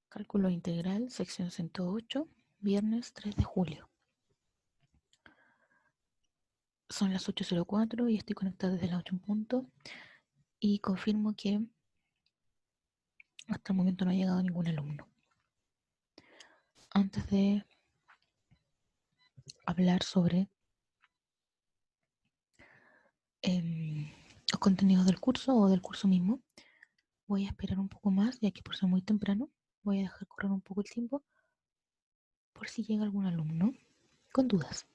Cálculo integral, sección 108, viernes 3 de julio. Son las 8:04 y estoy conectada desde las 8 en punto. Y confirmo que hasta el momento no ha llegado ningún alumno. Antes de hablar sobre los contenidos del curso o del curso mismo, voy a esperar un poco más, ya que por ser muy temprano, voy a dejar correr un poco el tiempo por si llega algún alumno con dudas.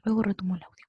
Luego retomo el audio.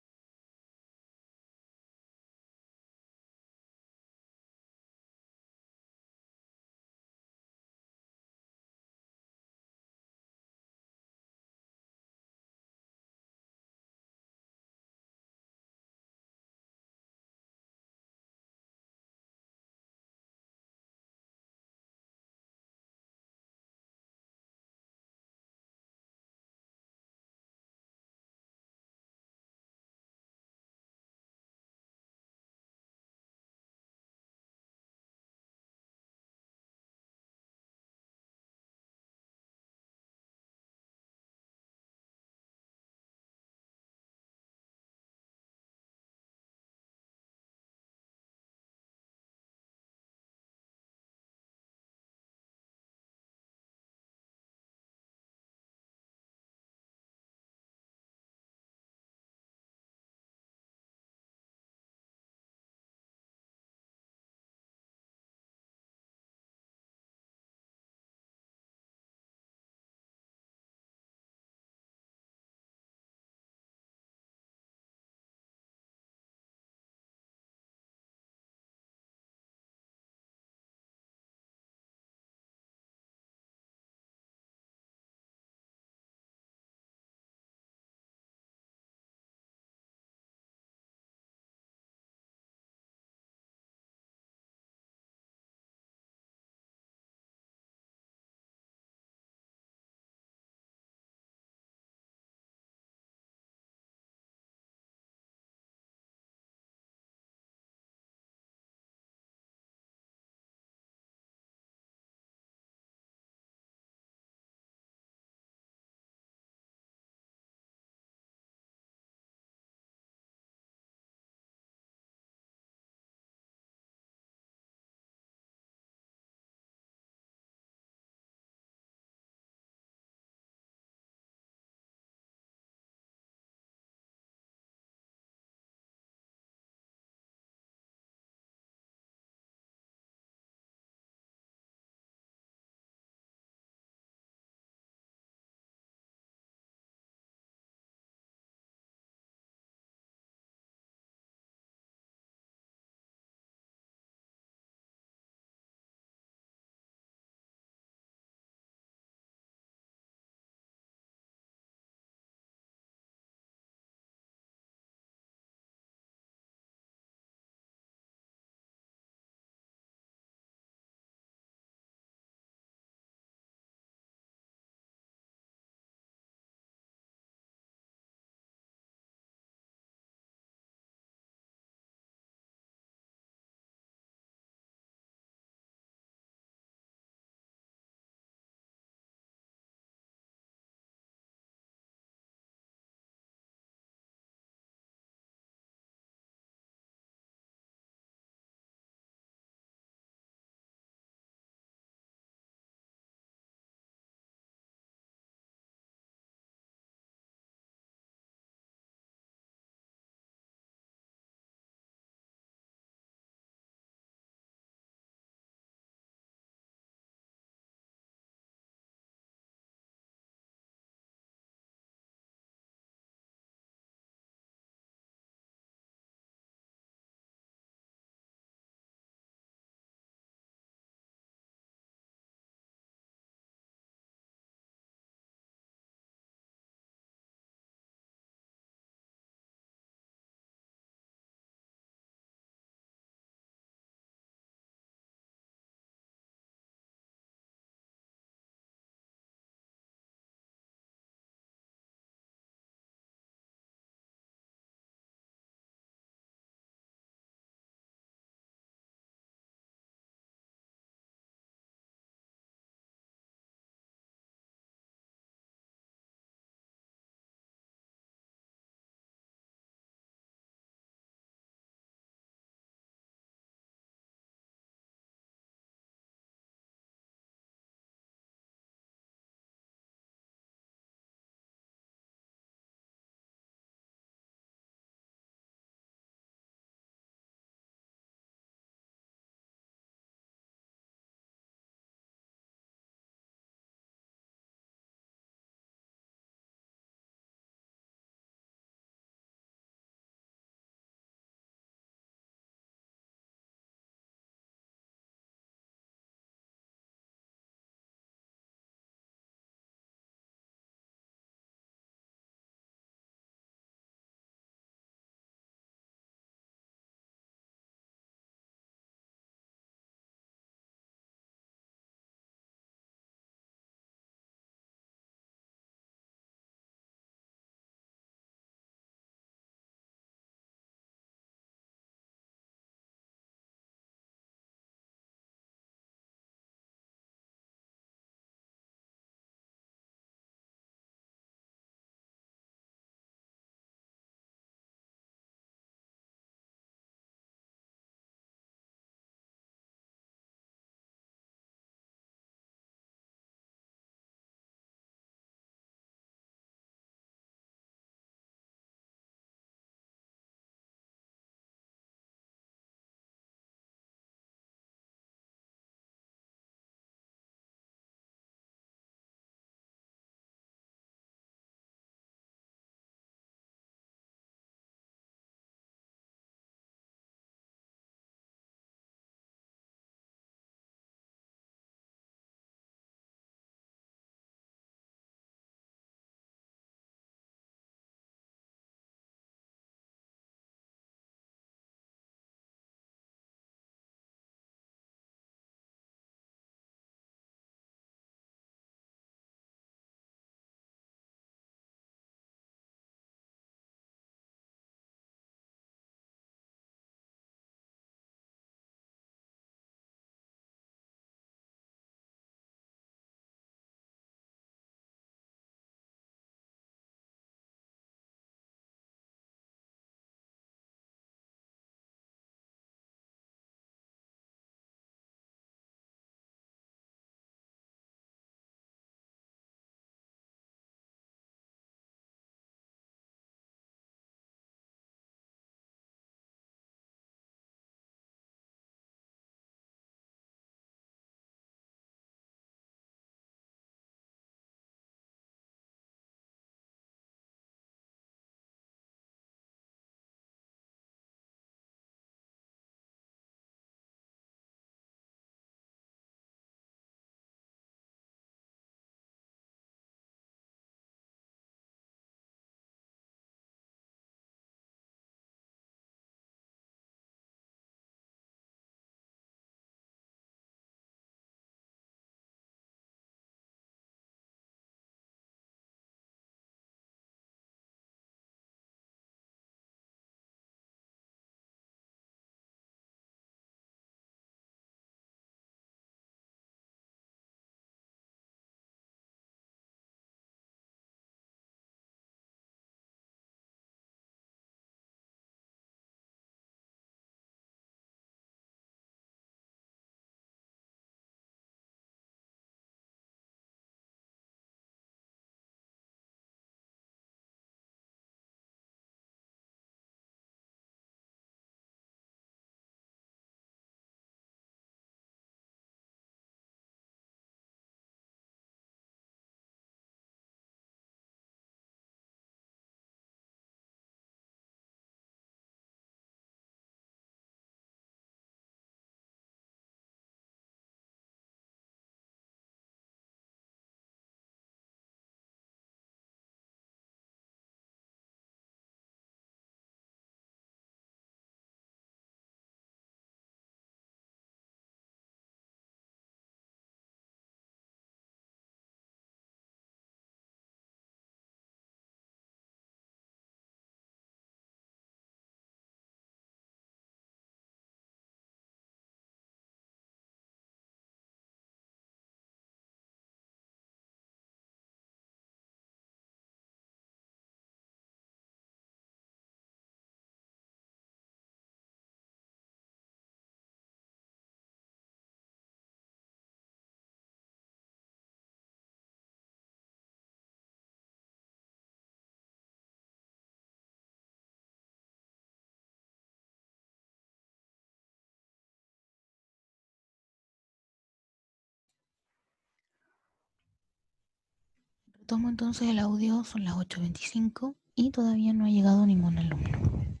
Tomo entonces el audio, son las 8:25 y todavía no ha llegado ningún alumno.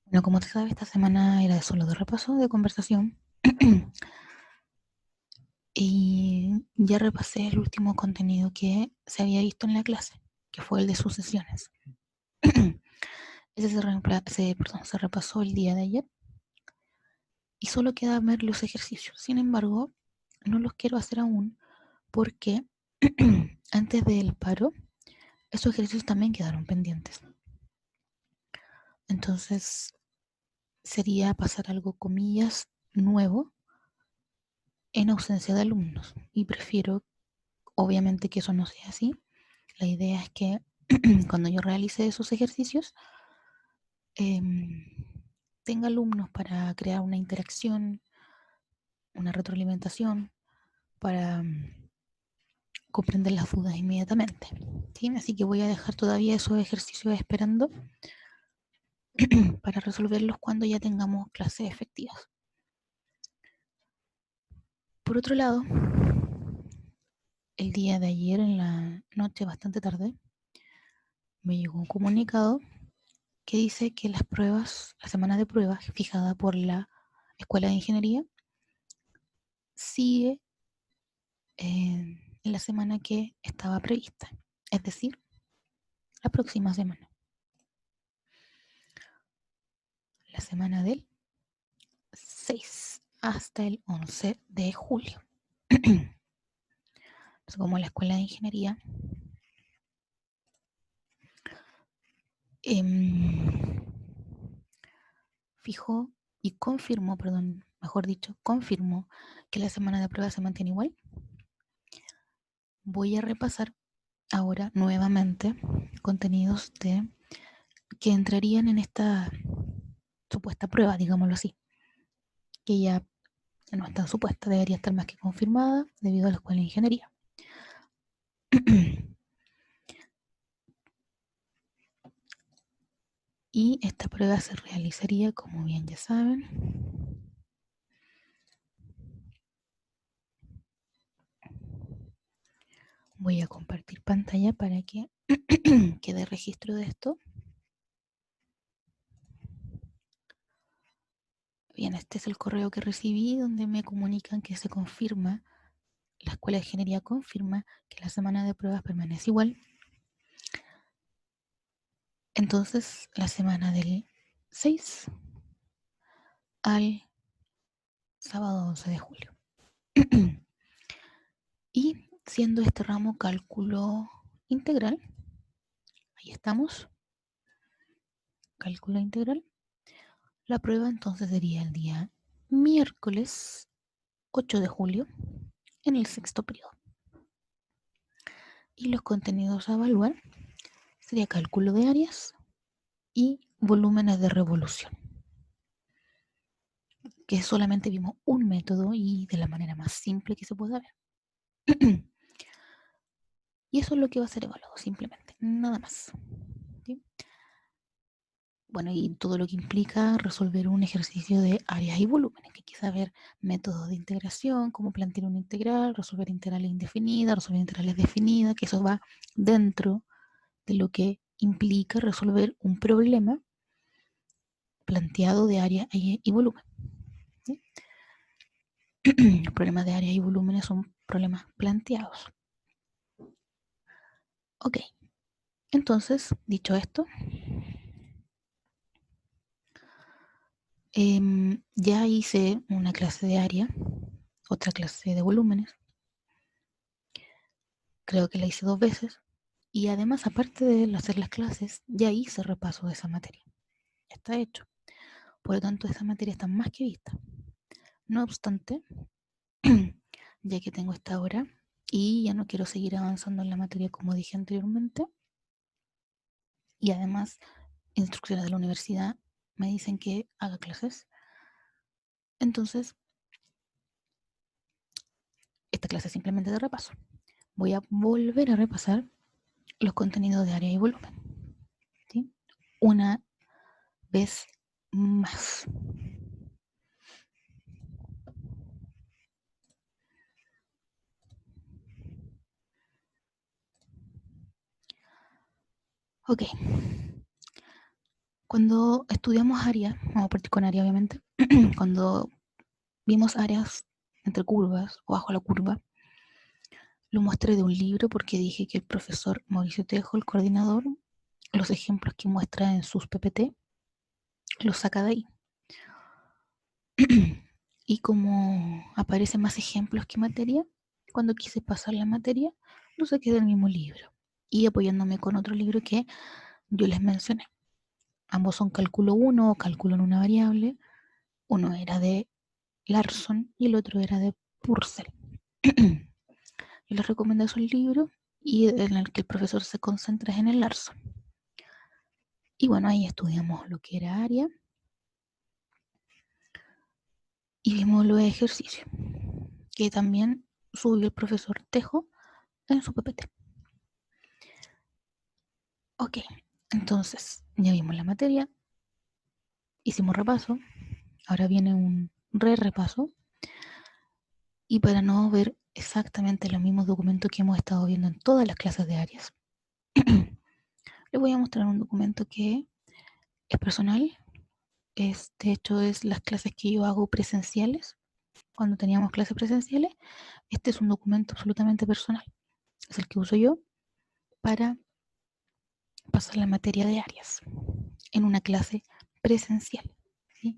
Bueno, como te sabes, esta semana era solo de repaso, de conversación. Y ya repasé el último contenido que se había visto en la clase, que fue el de sucesiones. Ese se repasó el día de ayer y solo queda ver los ejercicios. Sin embargo, no los quiero hacer aún porque antes del paro, esos ejercicios también quedaron pendientes. Entonces, sería pasar algo, comillas, nuevo en ausencia de alumnos. Y prefiero, obviamente, que eso no sea así. La idea es que cuando yo realice esos ejercicios, eh, tenga alumnos para crear una interacción, una retroalimentación, para comprender las dudas inmediatamente. ¿Sí? Así que voy a dejar todavía esos ejercicios esperando para resolverlos cuando ya tengamos clases efectivas. Por otro lado, el día de ayer en la noche, bastante tarde, me llegó un comunicado que dice que las pruebas, la semana de pruebas fijada por la Escuela de Ingeniería, sigue en la semana que estaba prevista, es decir, la próxima semana, la semana del 6 hasta el 11 de julio. Entonces, como la Escuela de Ingeniería fijó y confirmó, perdón, mejor dicho, confirmó que la semana de prueba se mantiene igual, voy a repasar ahora nuevamente contenidos que entrarían en esta supuesta prueba, digámoslo así, que ya no es tan supuesta, debería estar más que confirmada debido a la Escuela de Ingeniería. Y esta prueba se realizaría, como bien ya saben, voy a compartir pantalla para que quede registro de esto. Bien, este es el correo que recibí donde me comunican que se confirma, la Escuela de Ingeniería confirma que la semana de pruebas permanece igual. Entonces, la semana del 6 al sábado 11 de julio. Y siendo este ramo cálculo integral, ahí estamos, cálculo integral, la prueba entonces sería el día miércoles 8 de julio en el sexto periodo. Y los contenidos a evaluar sería cálculo de áreas y volúmenes de revolución, que solamente vimos un método y de la manera más simple que se pueda ver. Y eso es lo que va a ser evaluado, simplemente, nada más. ¿Sí? Bueno, y todo lo que implica resolver un ejercicio de áreas y volúmenes, que hay que saber métodos de integración, cómo plantear una integral, resolver integrales indefinidas, resolver integrales definidas, que eso va dentro de lo que implica resolver un problema planteado de área y volumen. ¿Sí? Los problemas de área y volúmenes son problemas planteados. Ok, entonces, dicho esto, ya hice una clase de área, otra clase de volúmenes, creo que la hice 2 veces, y además, aparte de hacer las clases, ya hice repaso de esa materia. Ya está hecho. Por lo tanto, esa materia está más que vista. No obstante, ya que tengo esta hora y ya no quiero seguir avanzando en la materia como dije anteriormente, y además instrucciones de la universidad me dicen que haga clases, entonces esta clase es simplemente de repaso. Voy a volver a repasar los contenidos de área y volumen, ¿sí? Una vez más. Ok. Cuando estudiamos áreas, vamos a partir con área obviamente, cuando vimos áreas entre curvas o bajo la curva, lo mostré de un libro porque dije que el profesor Mauricio Tejo, el coordinador, los ejemplos que muestra en sus PPT, los saca de ahí. Y como aparecen más ejemplos que materia, cuando quise pasar la materia, lo saqué del mismo libro. Y apoyándome con otro libro que yo les mencioné. Ambos son cálculo 1 o cálculo en una variable. Uno era de Larson y el otro era de Purcell. Yo les recomiendo esos libros y en el que el profesor se concentra en el Larson. Y bueno, ahí estudiamos lo que era área y vimos los ejercicios que también subió el profesor Tejo en su PPT. Ok, entonces ya vimos la materia, hicimos repaso, ahora viene un repaso y para no ver exactamente los mismos documentos que hemos estado viendo en todas las clases de áreas, les voy a mostrar un documento que es personal. De hecho, es las clases que yo hago presenciales. Cuando teníamos clases presenciales, este es un documento absolutamente personal. Es el que uso yo para pasar la materia de áreas en una clase presencial. ¿Sí?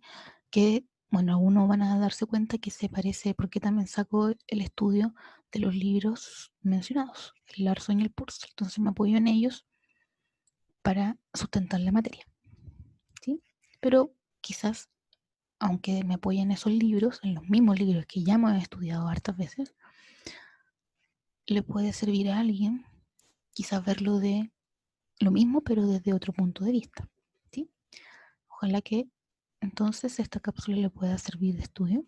Que, bueno, algunos van a darse cuenta que se parece, porque también saco el estudio de los libros mencionados, el Larson y el Purcell. Entonces me apoyo en ellos para sustentar la materia. ¿Sí? Pero quizás, aunque me apoye en esos libros, en los mismos libros que ya me he estudiado hartas veces, le puede servir a alguien quizás verlo de lo mismo, pero desde otro punto de vista. ¿Sí? Ojalá que entonces esta cápsula le pueda servir de estudio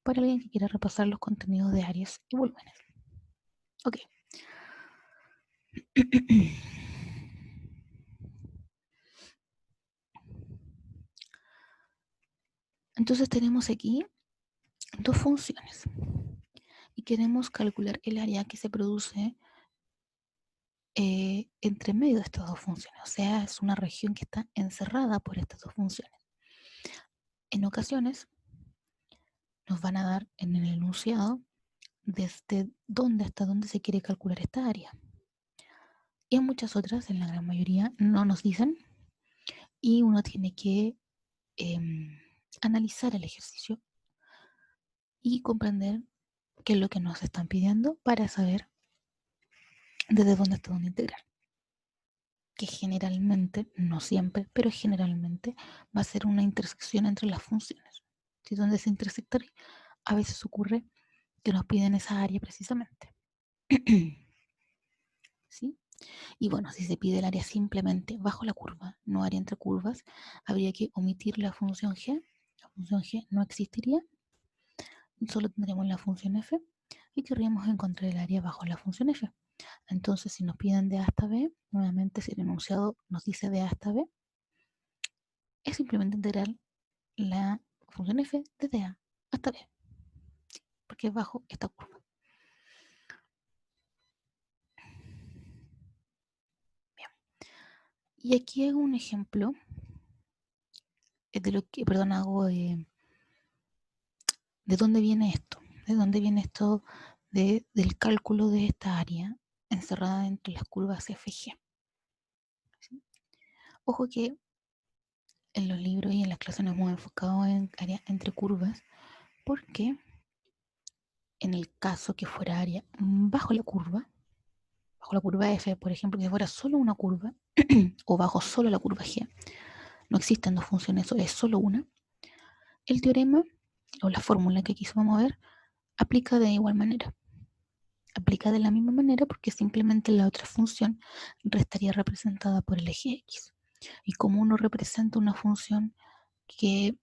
para alguien que quiera repasar los contenidos de áreas y volúmenes. Ok. Entonces tenemos aquí dos funciones y queremos calcular el área que se produce entre medio de estas dos funciones. O sea, es una región que está encerrada por estas dos funciones. En ocasiones nos van a dar en el enunciado desde dónde hasta dónde se quiere calcular esta área. Y en muchas otras, en la gran mayoría, no nos dicen y uno tiene que analizar el ejercicio y comprender qué es lo que nos están pidiendo para saber desde dónde hasta dónde integrar. Que generalmente, no siempre, pero generalmente va a ser una intersección entre las funciones. Si donde se intersectan, a veces ocurre que nos piden esa área precisamente. ¿Sí? Y bueno, si se pide el área simplemente bajo la curva, no área entre curvas, habría que omitir la función g. La función g no existiría, solo tendríamos la función f y querríamos encontrar el área bajo la función f. Entonces, si nos piden de A hasta B, nuevamente si el enunciado nos dice de A hasta B, es simplemente integrar la función f desde A hasta B, porque es bajo esta curva. Bien. Y aquí hago un ejemplo de lo que, perdón, hago de dónde viene esto, de dónde viene esto del cálculo de esta área encerrada entre las curvas F y G. ¿Sí? Ojo que en los libros y en las clases nos hemos enfocado en área entre curvas, porque en el caso que fuera área bajo la curva F, por ejemplo, que fuera solo una curva, o bajo solo la curva G, no existen dos funciones, eso es solo una, el teorema o la fórmula que aquí vamos a ver aplica de igual manera. Aplica de la misma manera porque simplemente la otra función restaría representada por el eje X. Y como uno representa una función que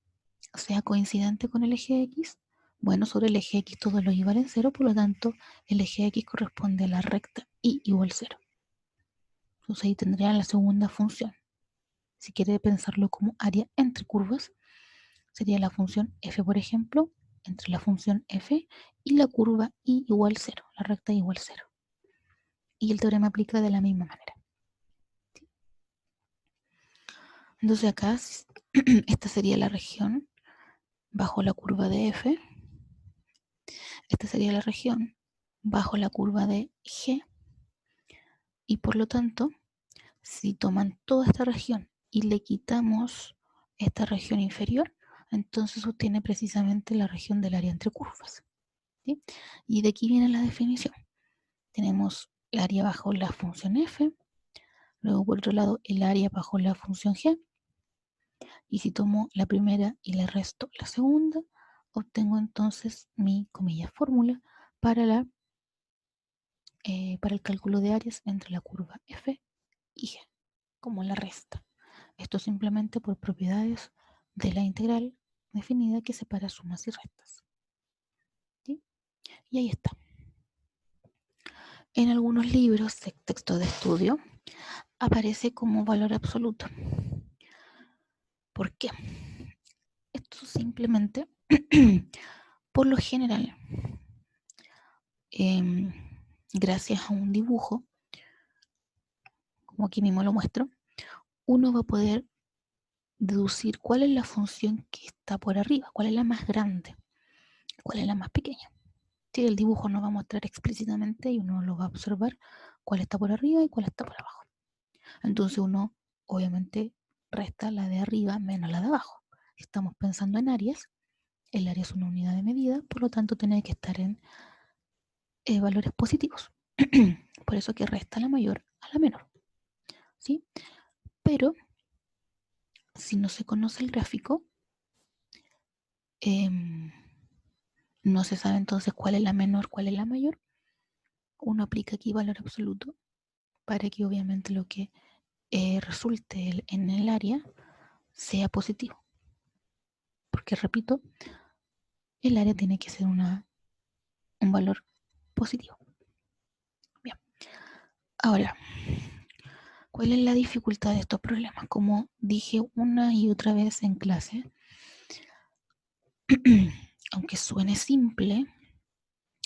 sea coincidente con el eje X, bueno, sobre el eje X todos los y valen 0, por lo tanto el eje X corresponde a la recta y igual 0. Entonces ahí tendría la segunda función. Si quiere pensarlo como área entre curvas, sería la función f, por ejemplo, entre la función f y la curva y igual 0, la recta igual 0. Y el teorema aplica de la misma manera. Entonces acá, esta sería la región bajo la curva de F. Esta sería la región bajo la curva de G. Y por lo tanto, si toman toda esta región y le quitamos esta región inferior, entonces obtiene precisamente la región del área entre curvas. ¿Sí? Y de aquí viene la definición. Tenemos el área bajo la función f, luego por otro lado el área bajo la función g, y si tomo la primera y le resto la segunda, obtengo entonces mi, comillas, fórmula para, para el cálculo de áreas entre la curva f y g, como la resta. Esto simplemente por propiedades de la integral definida que separa sumas y restas. ¿Sí? Y ahí está. En algunos libros de texto de estudio aparece como valor absoluto. ¿Por qué? Esto simplemente, por lo general, eh, gracias a un dibujo, como aquí mismo lo muestro, uno va a poder deducir cuál es la función que está por arriba, cuál es la más grande, cuál es la más pequeña. Sí, el dibujo nos va a mostrar explícitamente y uno lo va a observar cuál está por arriba y cuál está por abajo. Entonces uno, obviamente, resta la de arriba menos la de abajo. Si estamos pensando en áreas, el área es una unidad de medida, por lo tanto tiene que estar en valores positivos. Por eso que resta la mayor a la menor. ¿Sí? Pero si no se conoce el gráfico, eh, no se sabe entonces cuál es la menor, cuál es la mayor. Uno aplica aquí valor absoluto para que obviamente lo que resulte en el área sea positivo. Porque repito, el área tiene que ser un valor positivo. Bien. Ahora, ¿cuál es la dificultad de estos problemas? Como dije una y otra vez en clase, aunque suene simple,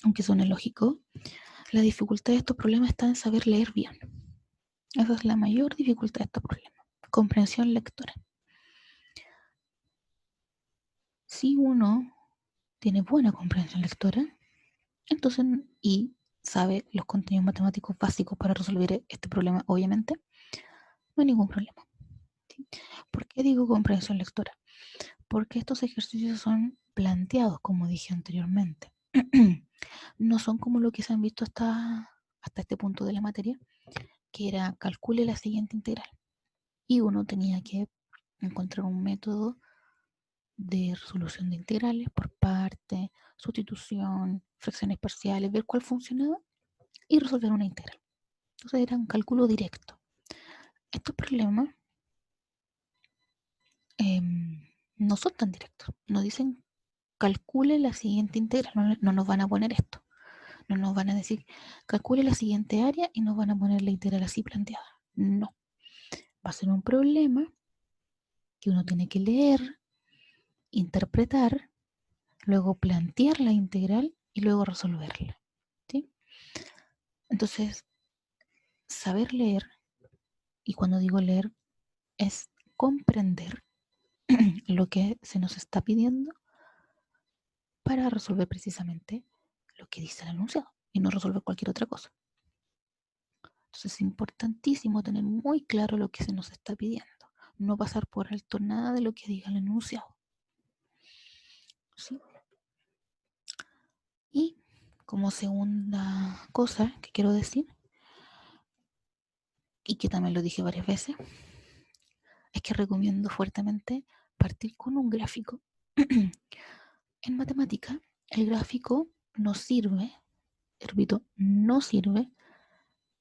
aunque suene lógico, la dificultad de estos problemas está en saber leer bien. Esa es la mayor dificultad de estos problemas. Comprensión lectora. Si uno tiene buena comprensión lectora, entonces, y sabe los contenidos matemáticos básicos para resolver este problema, obviamente, no hay ningún problema. ¿Sí? ¿Por qué digo comprensión lectora? Porque estos ejercicios son planteados, como dije anteriormente. No son como lo que se han visto hasta este punto de la materia, que era calcule la siguiente integral. Y uno tenía que encontrar un método de resolución de integrales por parte, sustitución, fracciones parciales, ver cuál funcionaba y resolver una integral. Entonces era un cálculo directo. Estos problemas eh, no son tan directos. Nos dicen calcule la siguiente integral, no nos van a poner esto. No nos van a decir calcule la siguiente área y nos van a poner la integral así planteada. No. Va a ser un problema que uno tiene que leer, interpretar, luego plantear la integral y luego resolverla. ¿Sí? Entonces, saber leer, y cuando digo leer, es comprender lo que se nos está pidiendo para resolver precisamente lo que dice el enunciado y no resolver cualquier otra cosa. Entonces es importantísimo tener muy claro lo que se nos está pidiendo, no pasar por alto nada de lo que diga el enunciado. ¿Sí? Y como segunda cosa que quiero decir, y que también lo dije varias veces, es que recomiendo fuertemente partir con un gráfico. En matemática, el gráfico nos sirve, repito, no sirve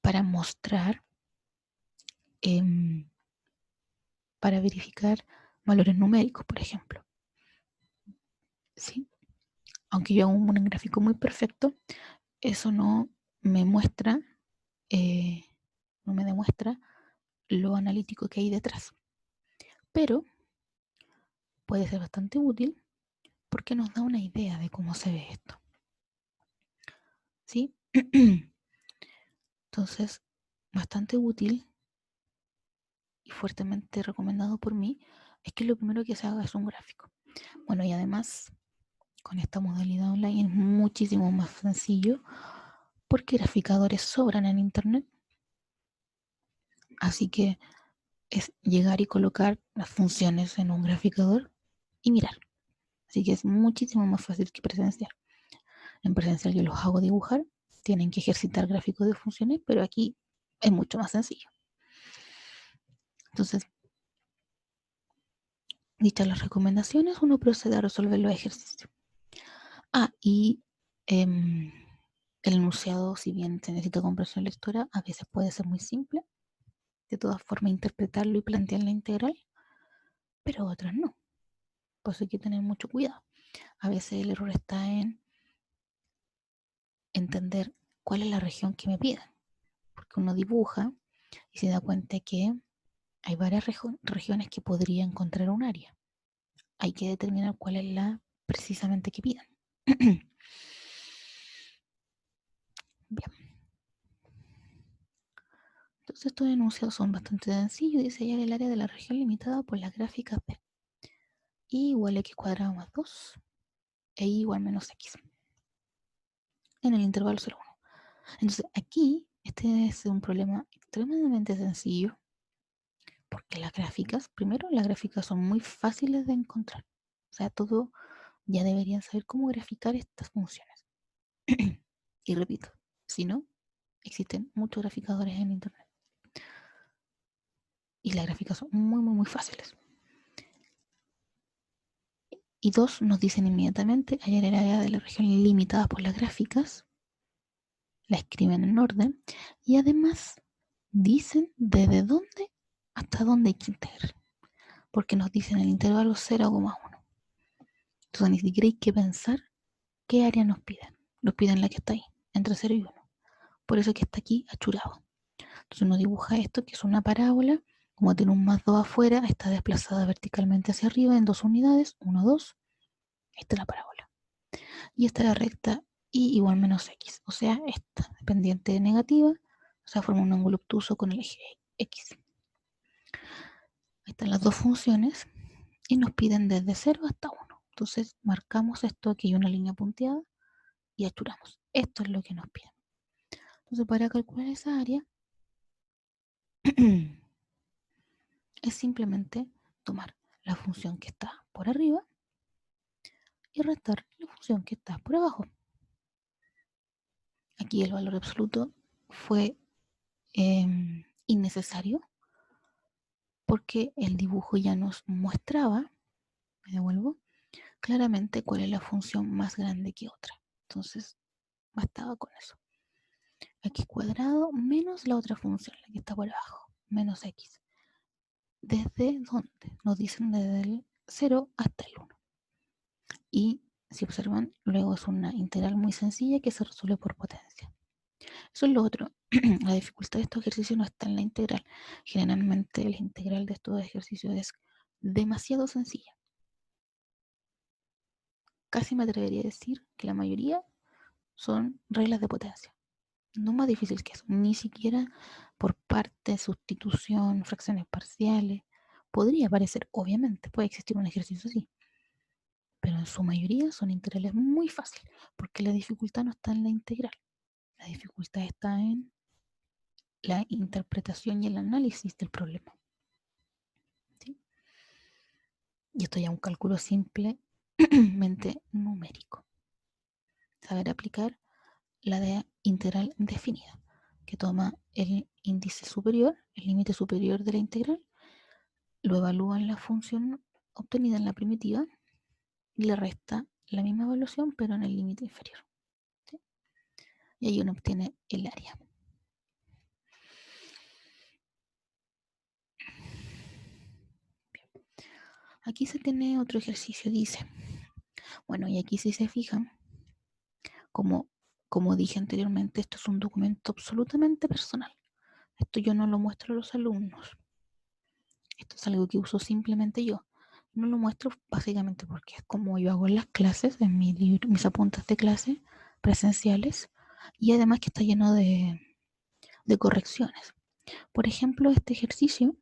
para mostrar, eh, para verificar valores numéricos, por ejemplo. ¿Sí? Aunque yo hago un gráfico muy perfecto, eso no me muestra, eh, no me demuestra lo analítico que hay detrás. Pero puede ser bastante útil porque nos da una idea de cómo se ve esto. ¿Sí? Entonces, bastante útil y fuertemente recomendado por mí, es que lo primero que se haga es un gráfico. Bueno, y además, con esta modalidad online es muchísimo más sencillo porque graficadores sobran en internet. Así que es llegar y colocar las funciones en un graficador y mirar. Así que es muchísimo más fácil que presencial. En presencial yo los hago dibujar, tienen que ejercitar gráficos de funciones, pero aquí es mucho más sencillo. Entonces, dichas las recomendaciones, uno procede a resolver los ejercicios. Y el enunciado, si bien se necesita comprensión lectora, a veces puede ser muy simple. De todas formas, interpretarlo y plantear la integral, pero otras no. Por eso hay que tener mucho cuidado. A veces el error está en entender cuál es la región que me piden. Porque uno dibuja y se da cuenta que hay varias regiones que podría encontrar un área. Hay que determinar cuál es la precisamente que pidan. Bien. Entonces estos enunciados son bastante sencillos. Dice hallar el área de la región limitada por las gráficas B. I igual a x cuadrado más 2 e y igual menos x en el intervalo 0,1. Entonces aquí este es un problema extremadamente sencillo porque primero las gráficas son muy fáciles de encontrar. O sea, todo ya deberían saber cómo graficar estas funciones. Y repito, si no, existen muchos graficadores en internet. Y las gráficas son muy, muy, muy fáciles. Y dos, nos dicen inmediatamente hallar el área de la región limitada por las gráficas. La escriben en orden. Y además dicen desde dónde hasta dónde hay que integrar. Porque nos dicen el intervalo 0,1. Entonces ni siquiera hay que pensar qué área nos piden. Nos piden la que está ahí, entre 0 y 1. Por eso que está aquí achurado. Entonces uno dibuja esto, que es una parábola. Como tiene un más 2 afuera, está desplazada verticalmente hacia arriba en 2 unidades. 1, 2. Esta es la parábola. Y esta es la recta y igual menos x. O sea, esta pendiente negativa. O sea, forma un ángulo obtuso con el eje x. Ahí están las dos funciones. Y nos piden desde 0 hasta 1. Entonces marcamos esto, aquí hay una línea punteada. Y achuramos. Esto es lo que nos piden. Entonces para calcular esa área es simplemente tomar la función que está por arriba y restar la función que está por abajo. Aquí el valor absoluto fue innecesario porque el dibujo ya nos mostraba, me devuelvo, claramente cuál es la función más grande que otra. Entonces bastaba con eso. X cuadrado menos la otra función, la que está por abajo, menos x. ¿Desde dónde? Nos dicen desde el 0 hasta el 1. Y si observan, luego es una integral muy sencilla que se resuelve por potencia. Eso es lo otro. La dificultad de estos ejercicios no está en la integral. Generalmente la integral de estos ejercicios es demasiado sencilla. Casi me atrevería a decir que la mayoría son reglas de potencia. No más difícil que eso. Ni siquiera por parte, sustitución, fracciones parciales. Podría parecer, obviamente, puede existir un ejercicio así. Pero en su mayoría son integrales muy fáciles, porque la dificultad no está en la integral. La dificultad está en la interpretación y el análisis del problema. ¿Sí? Y esto ya es un cálculo simplemente numérico. Saber aplicar la de integral definida, que toma el índice superior, el límite superior de la integral, lo evalúa en la función obtenida en la primitiva y le resta la misma evaluación, pero en el límite inferior. ¿Sí? Y ahí uno obtiene el área. Aquí se tiene otro ejercicio, dice. Bueno, y aquí si se fijan, como dije anteriormente, esto es un documento absolutamente personal. Esto yo no lo muestro a los alumnos. Esto es algo que uso simplemente yo. No lo muestro básicamente porque es como yo hago en las clases, en mis apuntes de clase presenciales, y además que está lleno de correcciones. Por ejemplo, este ejercicio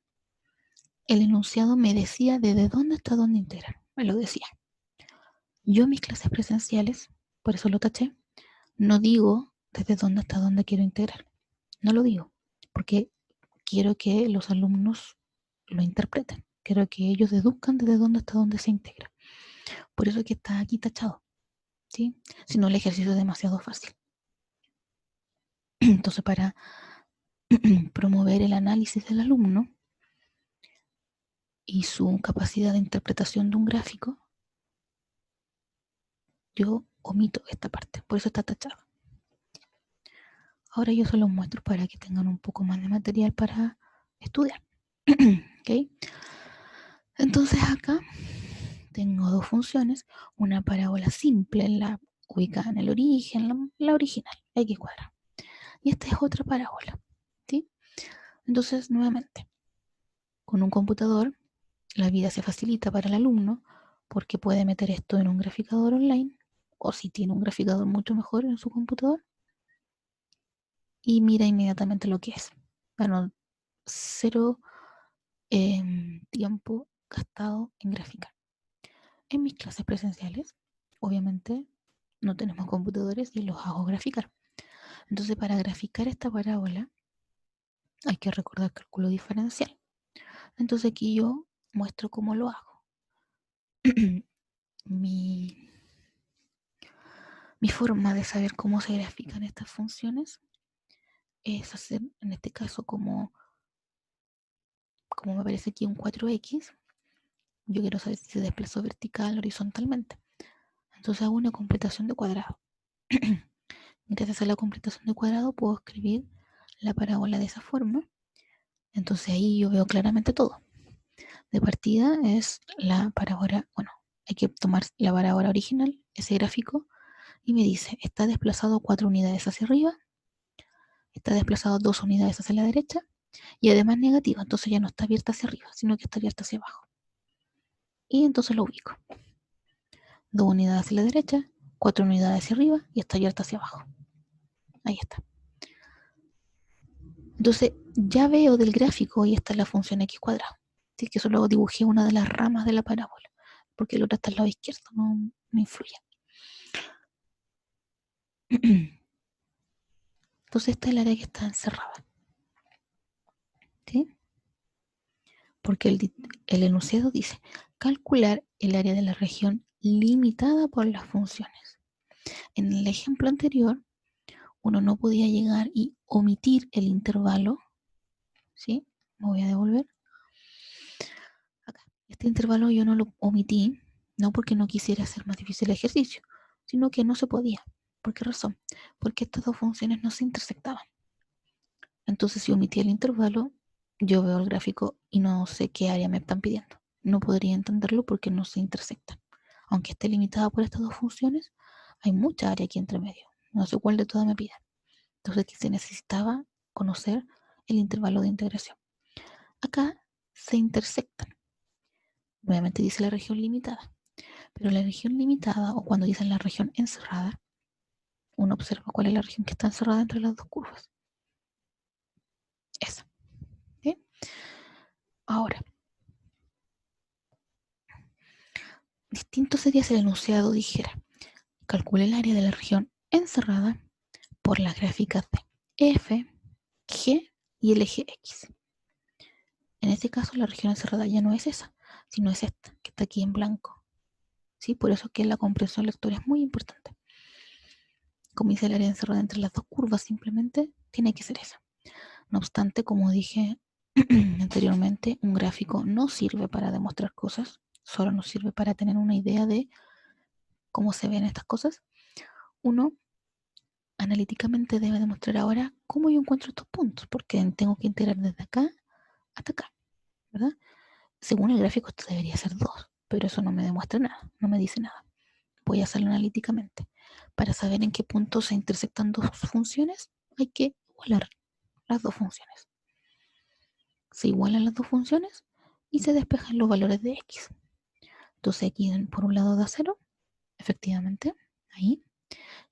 el enunciado me decía desde dónde hasta dónde integrar. Me lo decía. Yo en mis clases presenciales, por eso lo taché, no digo desde dónde hasta dónde quiero integrar. No lo digo, porque quiero que los alumnos lo interpreten. Quiero que ellos deduzcan desde dónde hasta dónde se integra. Por eso es que está aquí tachado, ¿sí? Si no, el ejercicio es demasiado fácil. Entonces, para promover el análisis del alumno y su capacidad de interpretación de un gráfico, yo omito esta parte, por eso está tachado. Ahora yo se los muestro para que tengan un poco más de material para estudiar. ¿Okay? Entonces acá tengo dos funciones, una parábola simple, la ubicada en el origen, la original, x cuadrado. Y esta es otra parábola, ¿sí? Entonces, nuevamente, con un computador, la vida se facilita para el alumno porque puede meter esto en un graficador online, o si tiene un graficador mucho mejor en su computador, y mira inmediatamente lo que es. Bueno, cero tiempo gastado en graficar. En mis clases presenciales, obviamente, no tenemos computadores y los hago graficar. Entonces, para graficar esta parábola, hay que recordar cálculo diferencial. Entonces, aquí yo muestro cómo lo hago. mi, mi forma de saber cómo se grafican estas funciones es hacer, en este caso, como me aparece aquí un 4x, yo quiero saber si se desplazó vertical o horizontalmente. Entonces hago una completación de cuadrado. Gracias a la completación de cuadrado puedo escribir la parábola de esa forma. Entonces ahí yo veo claramente todo. De partida es la parábola, bueno, hay que tomar la parábola original, ese gráfico, y me dice, está desplazado 4 unidades hacia arriba, está desplazado 2 unidades hacia la derecha, y además negativa, entonces ya no está abierta hacia arriba, sino que está abierta hacia abajo. Y entonces lo ubico. 2 unidades hacia la derecha, 4 unidades hacia arriba, y está abierta hacia abajo. Ahí está. Entonces ya veo del gráfico y esta es la función x cuadrado. Así que solo dibujé una de las ramas de la parábola, porque la otra está al lado izquierdo, no influye. Entonces esta es el área que está encerrada. ¿Sí? Porque el enunciado dice, calcular el área de la región limitada por las funciones. En el ejemplo anterior, uno no podía llegar y omitir el intervalo, ¿sí? Me voy a devolver. Acá. Este intervalo yo no lo omití, no porque no quisiera hacer más difícil el ejercicio, sino que no se podía. ¿Por qué razón? Porque estas dos funciones no se intersectaban. Entonces, si omití el intervalo, yo veo el gráfico y no sé qué área me están pidiendo. No podría entenderlo porque no se intersectan. Aunque esté limitada por estas dos funciones, hay mucha área aquí entre medio. No sé cuál de todas me piden. Entonces, aquí se necesitaba conocer el intervalo de integración. Acá se intersectan. Nuevamente dice la región limitada. Pero la región limitada, o cuando dicen la región encerrada, uno observa cuál es la región que está encerrada entre las dos curvas. Esa. ¿Sí? Ahora, distinto sería si el enunciado dijera, calcule el área de la región encerrada por las gráficas de F, G y el eje X. En este caso, la región encerrada ya no es esa, sino es esta, que está aquí en blanco. ¿Sí? Por eso que la comprensión lectora es muy importante. Como dice el área encerrada entre las dos curvas, simplemente tiene que ser esa. No obstante, como dije anteriormente, un gráfico no sirve para demostrar cosas, solo nos sirve para tener una idea de cómo se ven estas cosas. Uno analíticamente debe demostrar ahora cómo yo encuentro estos puntos, porque tengo que integrar desde acá hasta acá, ¿verdad? Según el gráfico esto debería ser 2, pero eso no me demuestra nada, no me dice nada. Voy a hacerlo analíticamente. Para saber en qué punto se intersectan dos funciones, hay que igualar las dos funciones. Se igualan las dos funciones y se despejan los valores de x. Entonces aquí por un lado da 0, efectivamente, ahí,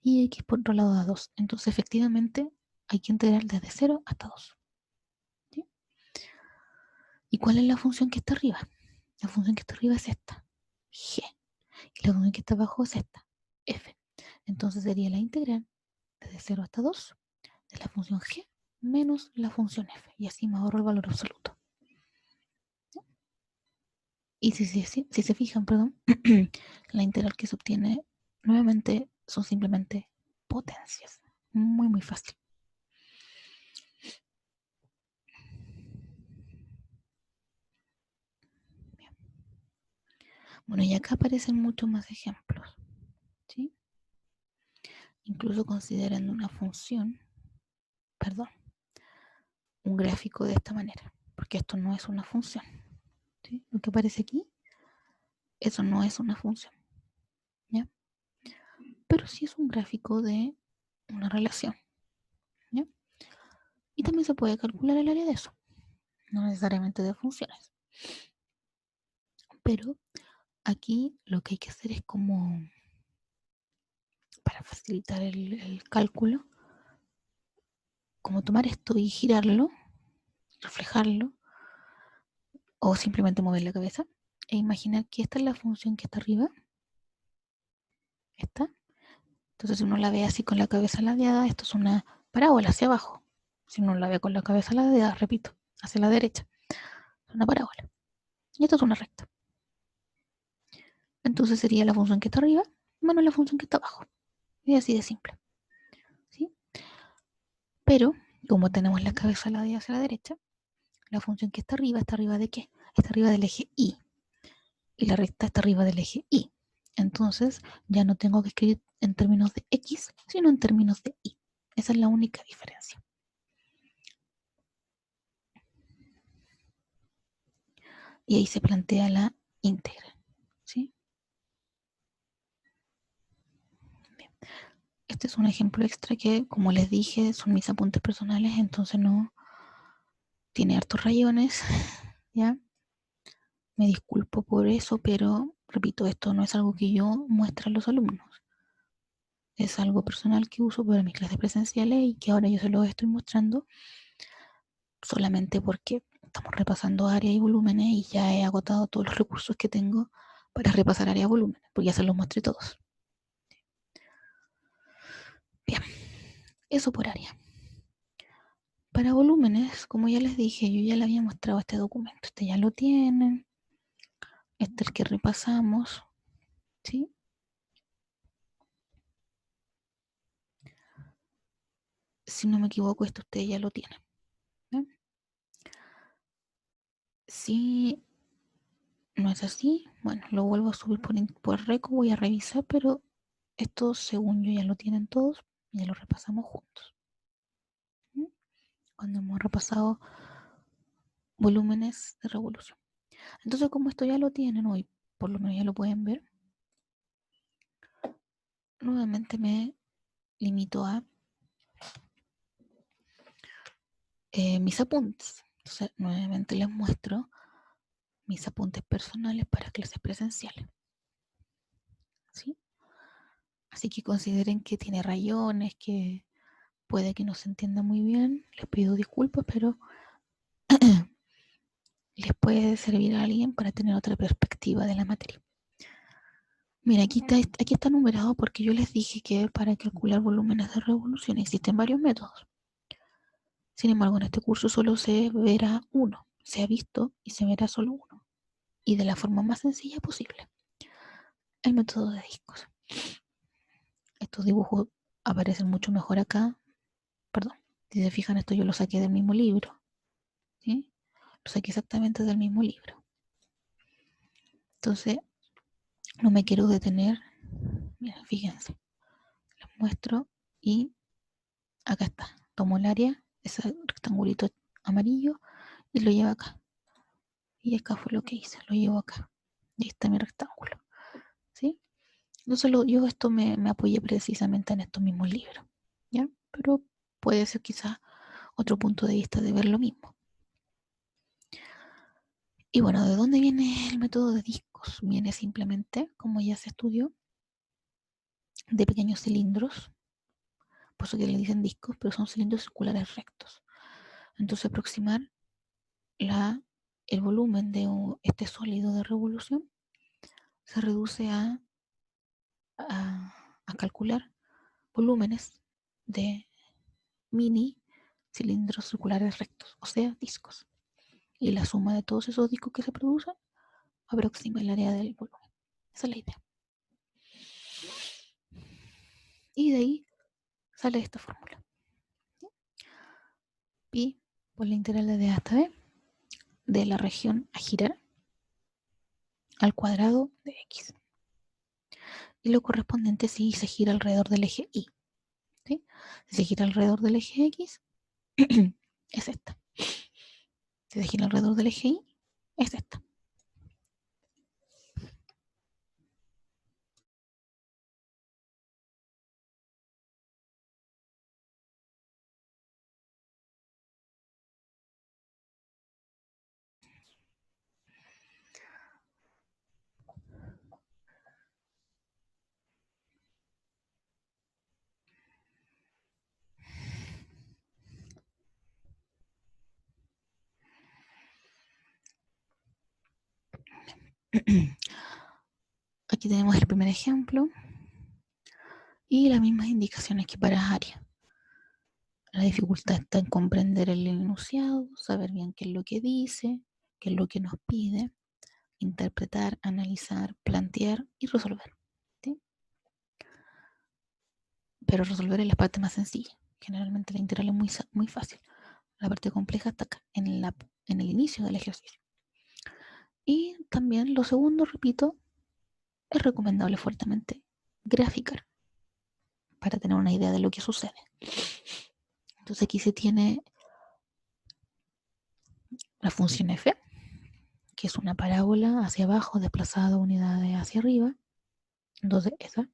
y x por otro lado da 2. Entonces efectivamente hay que integrar desde 0 hasta 2. ¿Sí? ¿Y cuál es la función que está arriba? La función que está arriba es esta, g. Y la función que está abajo es esta, f. Entonces sería la integral desde 0 hasta 2 de la función g menos la función f. Y así me ahorro el valor absoluto. Y si se fijan, perdón, la integral que se obtiene nuevamente son simplemente potencias. Muy, muy fácil. Bien. Bueno, y acá aparecen muchos más ejemplos. ¿Sí? Incluso considerando una función, perdón, un gráfico de esta manera, porque esto no es una función. ¿Sí? Lo que aparece aquí, eso no es una función. ¿Ya? Pero sí es un gráfico de una relación. ¿Ya? Y también se puede calcular el área de eso, no necesariamente de funciones. Pero aquí lo que hay que hacer es como, para facilitar el cálculo, como tomar esto y girarlo, reflejarlo, o simplemente mover la cabeza, e imaginar que esta es la función que está arriba, esta. Entonces si uno la ve así con la cabeza ladeada, esto es una parábola hacia abajo. Si uno la ve con la cabeza ladeada, repito, hacia la derecha, es una parábola. Y esto es una recta. Entonces sería la función que está arriba menos la función que está abajo. Y así de simple. ¿Sí? Pero, como tenemos la cabeza ladeada hacia la derecha, la función que está arriba ¿de qué? Está arriba del eje Y. Y la recta está arriba del eje Y. Entonces, ya no tengo que escribir en términos de X, sino en términos de Y. Esa es la única diferencia. Y ahí se plantea la íntegra. ¿Sí? Bien. Este es un ejemplo extra que, como les dije, son mis apuntes personales, entonces no tiene hartos rayones, ¿ya? Me disculpo por eso, pero repito, esto no es algo que yo muestre a los alumnos. Es algo personal que uso para mis clases presenciales y que ahora yo se lo estoy mostrando solamente porque estamos repasando áreas y volúmenes y ya he agotado todos los recursos que tengo para repasar áreas y volúmenes, porque ya se los mostré todos. Bien, eso por área. Para volúmenes, como ya les dije, yo ya les había mostrado este documento. Este ya lo tienen. Este es el que repasamos. ¿Sí? Si no me equivoco, esto ustedes ya lo tienen. ¿Bien? Si no es así, bueno, lo vuelvo a subir por Reco, voy a revisar, pero esto, según yo, ya lo tienen todos. Ya lo repasamos juntos. ¿Mm? Cuando hemos repasado volúmenes de revolución. Entonces, como esto ya lo tienen hoy, por lo menos ya lo pueden ver, nuevamente me limito a mis apuntes. Entonces, nuevamente les muestro mis apuntes personales para clases presenciales. ¿Sí? Así que consideren que tiene rayones, que puede que no se entienda muy bien. Les pido disculpas, pero les puede servir a alguien para tener otra perspectiva de la materia. Mira, aquí está numerado porque yo les dije que para calcular volúmenes de revolución existen varios métodos. Sin embargo, en este curso solo se verá uno, se ha visto y se verá solo uno. Y de la forma más sencilla posible. El método de discos. Estos dibujos aparecen mucho mejor acá. Perdón, si se fijan, esto yo lo saqué del mismo libro. ¿Sí? Lo saqué exactamente del mismo libro. Entonces, no me quiero detener. Mira, fíjense. Les muestro y acá está. Tomo el área, ese rectangulito amarillo, y lo llevo acá. Y acá fue lo que hice, lo llevo acá. Y ahí está mi rectángulo. ¿Sí? Entonces yo esto me apoyé precisamente en estos mismos libros. ¿Ya? Pero puede ser quizás otro punto de vista de ver lo mismo. Y bueno, ¿de dónde viene el método de discos? Viene simplemente, como ya se estudió, de pequeños cilindros, por eso que le dicen discos, pero son cilindros circulares rectos. Entonces aproximar la el volumen de este sólido de revolución se reduce a calcular volúmenes de mini cilindros circulares rectos, o sea, discos. Y la suma de todos esos discos que se producen aproxima el área del volumen. Esa es la idea. Y de ahí sale esta fórmula. Pi por la integral de D hasta B de la región a girar al cuadrado de X. Y lo correspondiente si se gira alrededor del eje Y. ¿Sí? Si se gira alrededor del eje X, es esta. Si se gira alrededor del eje Y, es esta. Aquí tenemos el primer ejemplo y las mismas indicaciones que para área. La dificultad está en comprender el enunciado, saber bien qué es lo que dice, qué es lo que nos pide, interpretar, analizar, plantear y resolver. ¿Sí? Pero resolver es la parte más sencilla. Generalmente la integral es muy fácil. La parte compleja está acá, en el inicio del ejercicio. Y también lo segundo, repito, es recomendable fuertemente graficar para tener una idea de lo que sucede. Entonces aquí se tiene la función f, que es una parábola hacia abajo desplazada unidades hacia arriba. Entonces esa.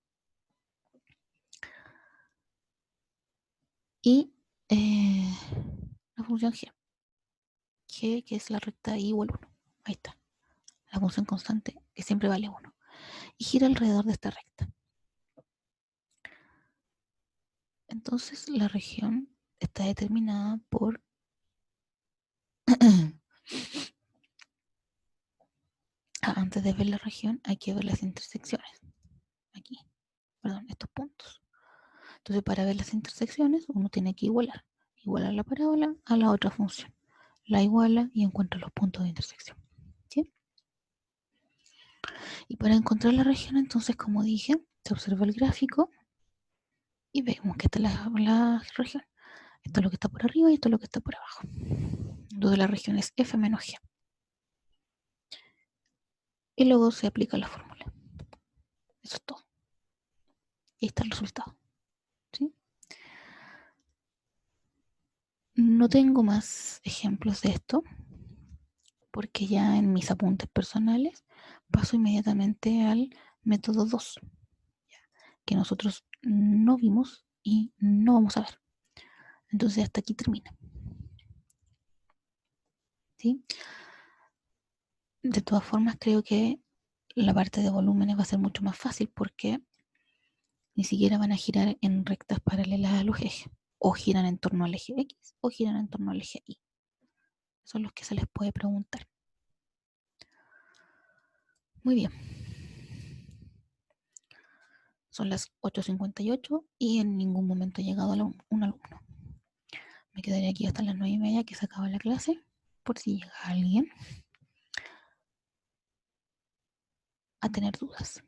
Y la función g, que es la recta y igual 1. Ahí está. La función constante que siempre vale 1. Y gira alrededor de esta recta. Entonces la región está determinada por antes de ver la región hay que ver las intersecciones. Aquí, perdón, estos puntos. Entonces para ver las intersecciones uno tiene que igualar. Igualar la parábola a la otra función. La iguala y encuentra los puntos de intersección. ¿Sí? Y para encontrar la región, entonces, como dije, se observa el gráfico y vemos que esta es la región. Esto es lo que está por arriba y esto es lo que está por abajo. Entonces la región es F menos G. Y luego se aplica la fórmula. Eso es todo. Y ahí está el resultado. ¿Sí? No tengo más ejemplos de esto, porque ya en mis apuntes personales paso inmediatamente al método 2, que nosotros no vimos y no vamos a ver. Entonces hasta aquí termina. ¿Sí? De todas formas, creo que la parte de volúmenes va a ser mucho más fácil porque ni siquiera van a girar en rectas paralelas a los ejes. O giran en torno al eje X o giran en torno al eje Y. Son los que se les puede preguntar. Muy bien. Son las 8:58 y en ningún momento ha llegado un alumno. Me quedaré aquí hasta las 9:30 que se acaba la clase, por si llega alguien a tener dudas.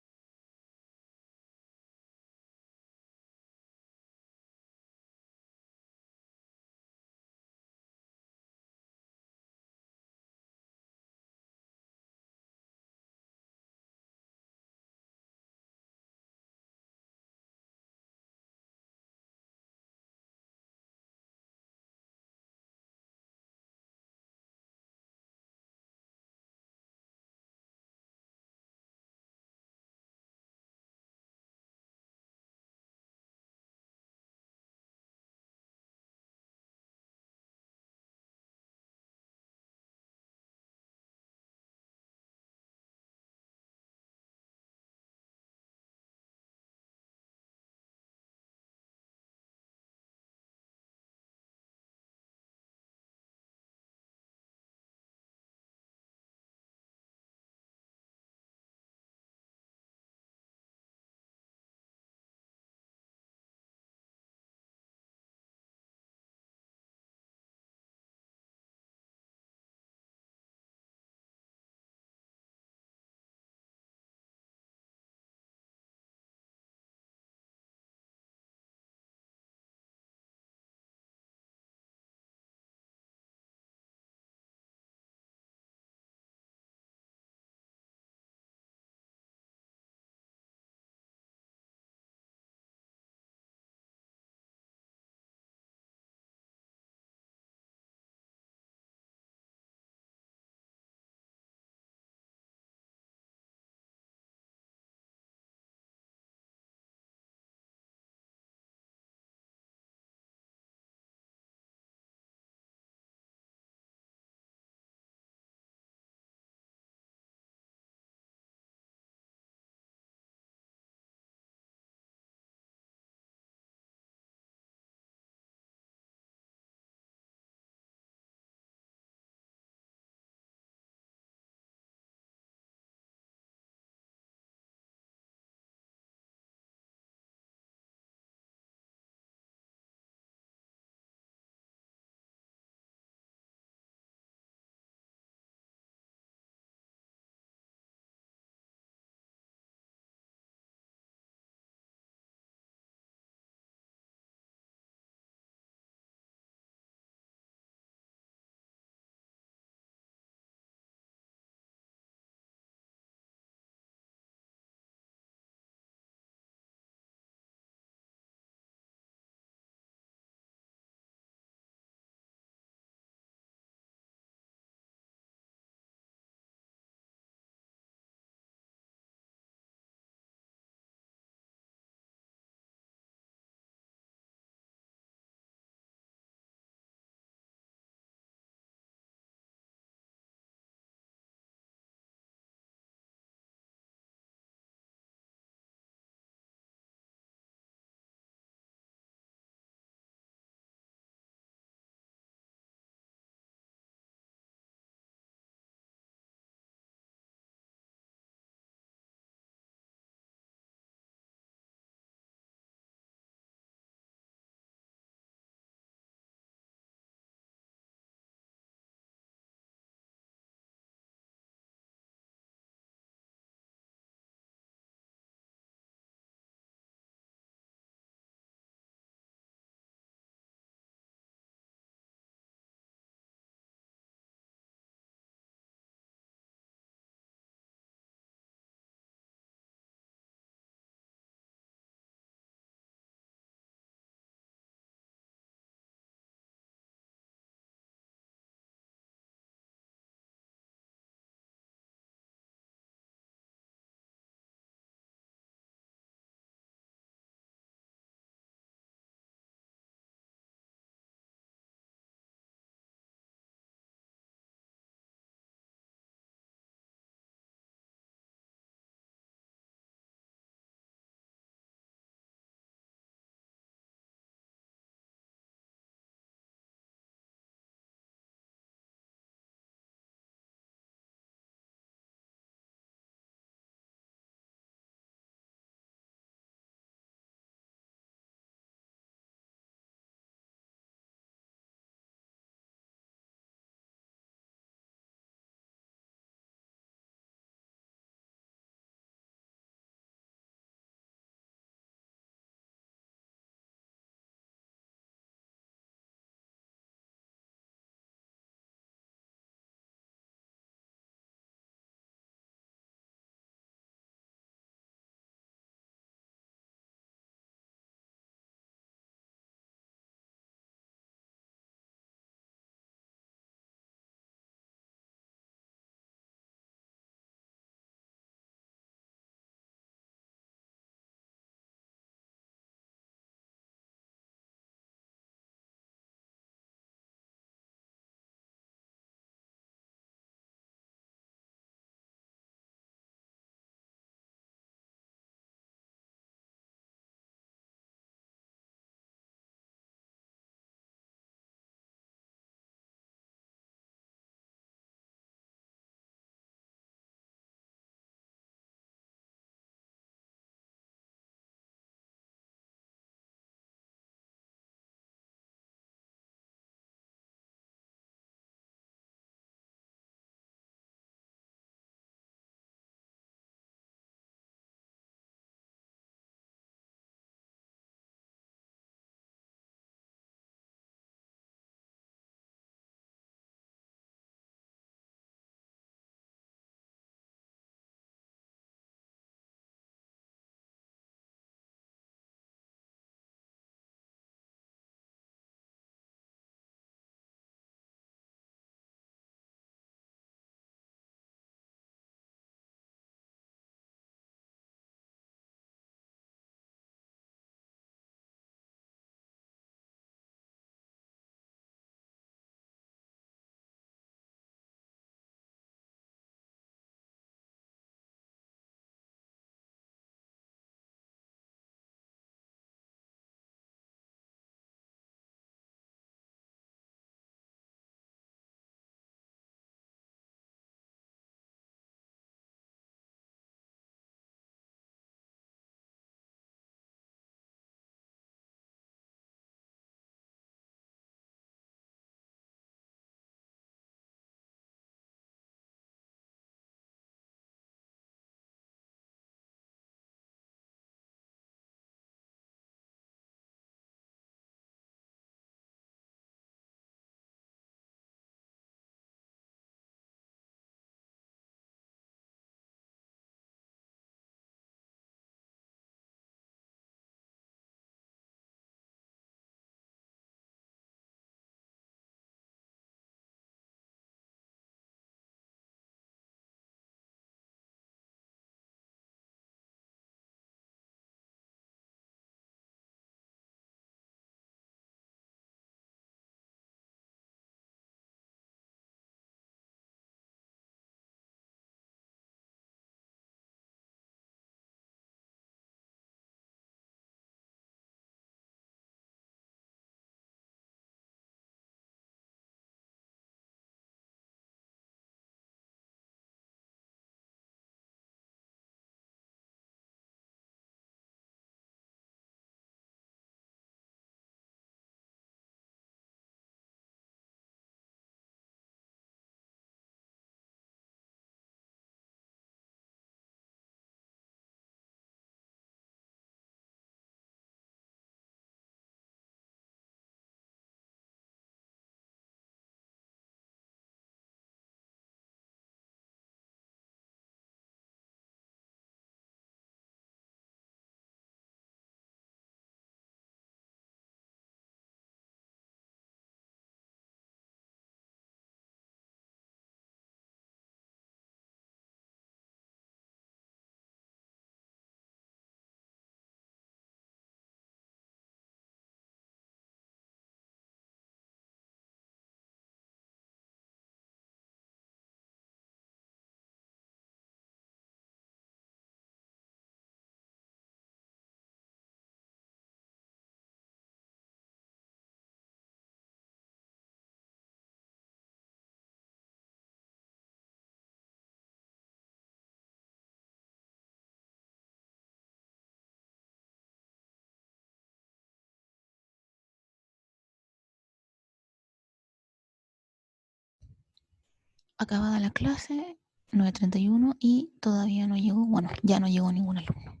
acabada la clase, 9:31 y todavía no llegó, bueno, ya no llegó ningún alumno.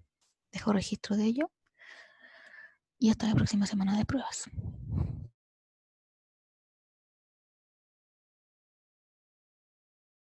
Dejo registro de ello y hasta la próxima semana de pruebas.